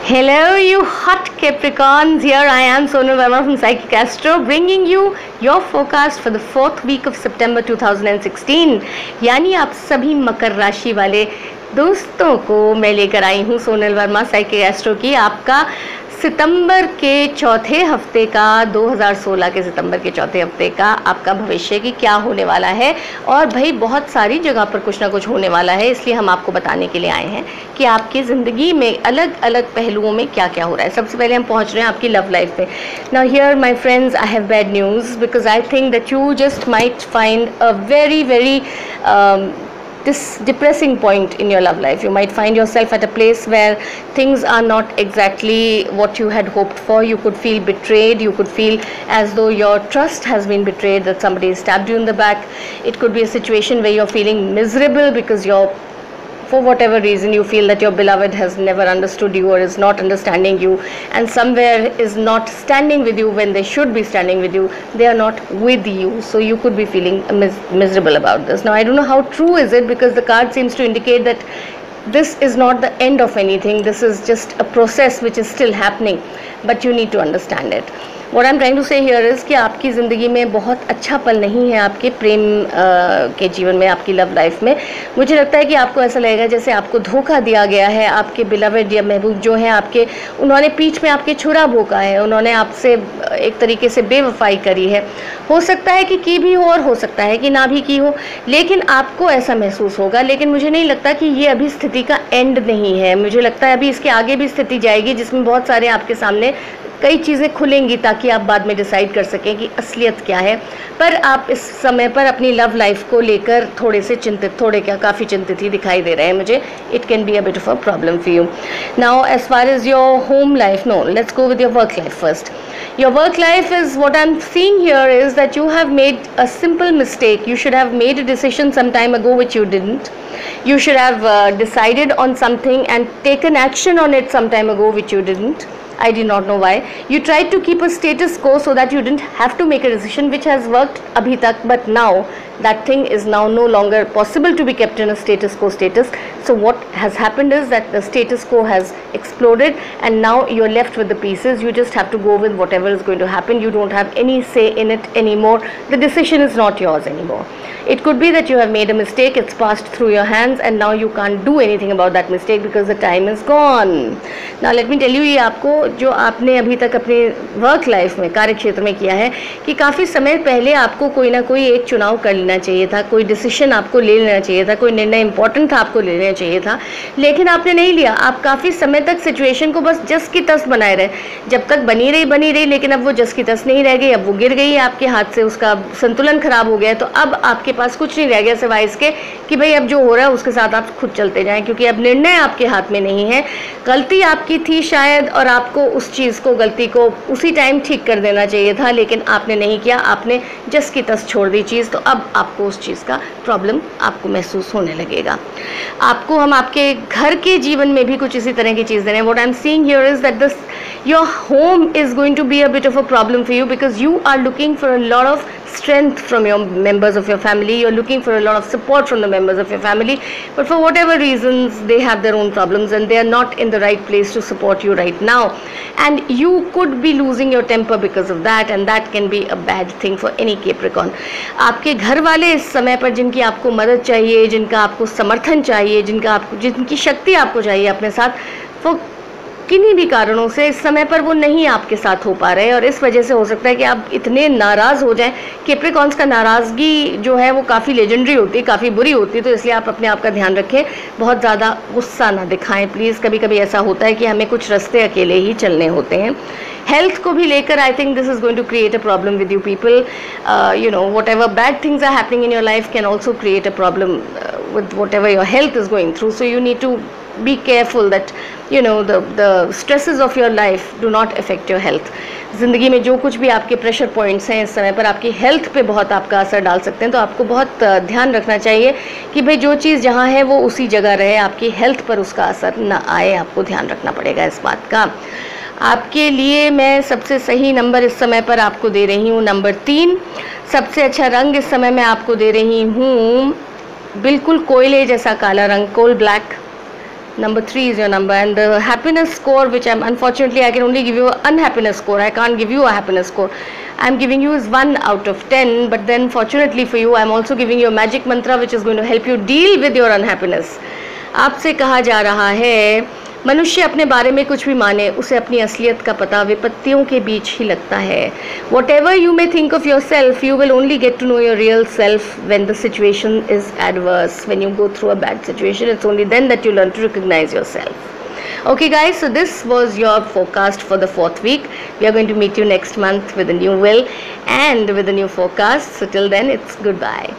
Hello, you hot Capricorns. Here I am, Sonal Verma from Psychic Astro, bringing you your forecast for the 4th week of September 2016. यानी आप सभी मकर राशि वाले दोस्तों को मैं लेकर आई हूँ सोनल वर्मा साइकिक एस्ट्रो की आपका सितंबर के चौथे हफ्ते का 2016 के सितंबर के चौथे हफ्ते का आपका भविष्य की क्या होने वाला है। और भाई बहुत सारी जगह पर कुछ ना कुछ होने वाला है, इसलिए हम आपको बताने के लिए आए हैं कि आपकी ज़िंदगी में अलग अलग पहलुओं में क्या क्या हो रहा है। सबसे पहले हम पहुंच रहे हैं आपकी लव लाइफ में। Now here my friends, I have bad news because I think that you just might find a very this depressing point in your love life. You might find yourself at a place where things are not exactly what you had hoped for. You could feel betrayed. You could feel as though your trust has been betrayed, that somebody stabbed you in the back. It could be a situation where you're feeling miserable because for whatever reason you feel that your beloved has never understood you or is not understanding you, and somewhere is not standing with you when they should be standing with you. They are not with you, so you could be feeling miserable about this. Now I don't know how true is it, because the card seems to indicate that this is not the end of anything. This is just a process which is still happening, but you need to understand it. What I'm trying to say here is कि आपकी ज़िंदगी में बहुत अच्छा पल नहीं है आपके प्रेम के जीवन में, आपकी लव लाइफ में। मुझे लगता है कि आपको ऐसा लगेगा जैसे आपको धोखा दिया गया है। आपके बिलवेड या महबूब जो हैं आपके, उन्होंने पीठ में आपके छुरा भोंका है, उन्होंने आपसे एक तरीके से बेवफाई करी है। हो सकता है कि की भी हो और हो सकता है कि ना भी की हो, लेकिन आपको ऐसा महसूस होगा। लेकिन मुझे नहीं लगता कि ये अभी स्थिति का एंड नहीं है। मुझे लगता है अभी इसके आगे भी स्थिति जाएगी जिसमें बहुत सारे आपके सामने कई चीज़ें खुलेंगी ताकि आप बाद में डिसाइड कर सकें कि असलियत क्या है। पर आप इस समय पर अपनी लव लाइफ को लेकर थोड़े से चिंतित, थोड़े क्या काफ़ी चिंतित ही दिखाई दे रहे हैं मुझे। It can be a bit of a problem for you. Now as far as your home life, no, let's go with your work life first. Your work life is, what I'm seeing here is that you have made a simple mistake. You should have made a decision some time ago which you didn't. You should have decided on something and taken action on it some time ago which you didn't. I did not know why. You tried to keep a status quo so that you didn't have to make a decision, which has worked abhi tak, but now that thing is now no longer possible to be kept in a status quo status. So what has happened is that the status quo has exploded and now you're left with the pieces. You just have to go with whatever is going to happen. You don't have any say in it anymore. The decision is not yours anymore. It could be that you have made a mistake, it's passed through your hands and now you can't do anything about that mistake because the time is gone. Now let me tell you, ये आपको जो आपने अभी तक अपने work life में, कार्य क्षेत्र में किया है, कि काफ़ी समय पहले आपको कोई ना कोई एक चुनाव कर लेना चाहिए था, कोई डिसीजन आपको ले लेना चाहिए था, कोई निर्णय इंपॉर्टेंट था आपको ले लेना चाहिए था, लेकिन आपने नहीं लिया। आप काफ़ी समय तक सिचुएशन को बस जस की तस बनाए रहे, जब तक बनी रही, लेकिन अब वो जस की तस नहीं रह गई, अब वो गिर गई आपके हाथ से, उसका संतुलन खराब हो गया। तो अब आपके पास कुछ नहीं रह गया सिवाय इसके कि भाई अब जो हो रहा है उसके साथ आप खुद चलते जाएं, क्योंकि अब निर्णय आपके हाथ में नहीं है। गलती आपकी थी शायद, और आपको उस चीज़ को, गलती को उसी टाइम ठीक कर देना चाहिए था, लेकिन आपने नहीं किया, आपने जस की तस छोड़ दी चीज़। तो अब आपको उस चीज़ का प्रॉब्लम आपको महसूस होने लगेगा। आपको हम आपके घर के जीवन में भी कुछ इसी तरह की चीज़ दे रहे हैं। What I am seeing here is that this your home is going to be a bit of a problem for you because you are looking for a lot of strength from your members of your family. You're looking for a lot of support from the members of your family, but for whatever reasons they have their own problems and they are not in the right place to support you right now, and you could be losing your temper because of that, and that can be a bad thing for any Capricorn. आपके घर वाले इस समय पर जिनकी आपको मदद चाहिए, जिनका आपको समर्थन चाहिए, जिनकी शक्ति आपको चाहिए अपने साथ, वो किन्हीं भी कारणों से इस समय पर वो नहीं आपके साथ हो पा रहे, और इस वजह से हो सकता है कि आप इतने नाराज़ हो जाएं। कैप्रिकॉर्न्स का नाराज़गी जो है वो काफ़ी लेजेंडरी होती है, काफ़ी बुरी होती है, तो इसलिए आप अपने आप का ध्यान रखें, बहुत ज़्यादा गुस्सा ना दिखाएं प्लीज़। कभी कभी ऐसा होता है कि हमें कुछ रास्ते अकेले ही चलने होते हैं। हेल्थ को भी लेकर I think this is going to create a problem with you people. You know, whatever bad things are happening in your life can also create a problem with whatever your health is going through. So you need to be careful that you know the stresses of your life do not affect your health. ज़िंदगी में जो कुछ भी आपके pressure points हैं इस समय पर आपकी हेल्थ पे बहुत आपका असर डाल सकते हैं, तो आपको बहुत ध्यान रखना चाहिए कि भाई जो चीज़ जहाँ है वो उसी जगह रहे, आपकी हेल्थ पर उसका असर ना आए। आपको ध्यान रखना पड़ेगा इस बात का। आपके लिए मैं सबसे सही नंबर इस समय पर आपको दे रही हूँ नंबर 3। सबसे अच्छा रंग इस समय मैं आपको दे रही हूँ बिल्कुल कोयले जैसा काला रंग, कोल black. Number 3 is your number, and the happiness score, which unfortunately I can only give you an unhappiness score. I can't give you a happiness score. I'm giving you is 1 out of 10, but then fortunately for you, I'm also giving you a magic mantra which is going to help you deal with your unhappiness. आपसे कहा जा रहा है, मनुष्य अपने बारे में कुछ भी माने, उसे अपनी असलियत का पता विपत्तियों के बीच ही लगता है. Whatever you may think of yourself, you will only get to know your real self when the situation is adverse. When you go through a bad situation, it's only then that you learn to recognize yourself. Okay guys, so this was your forecast for the 4th week. We are going to meet you next month with a new will and with a new forecast. So till then, it's goodbye.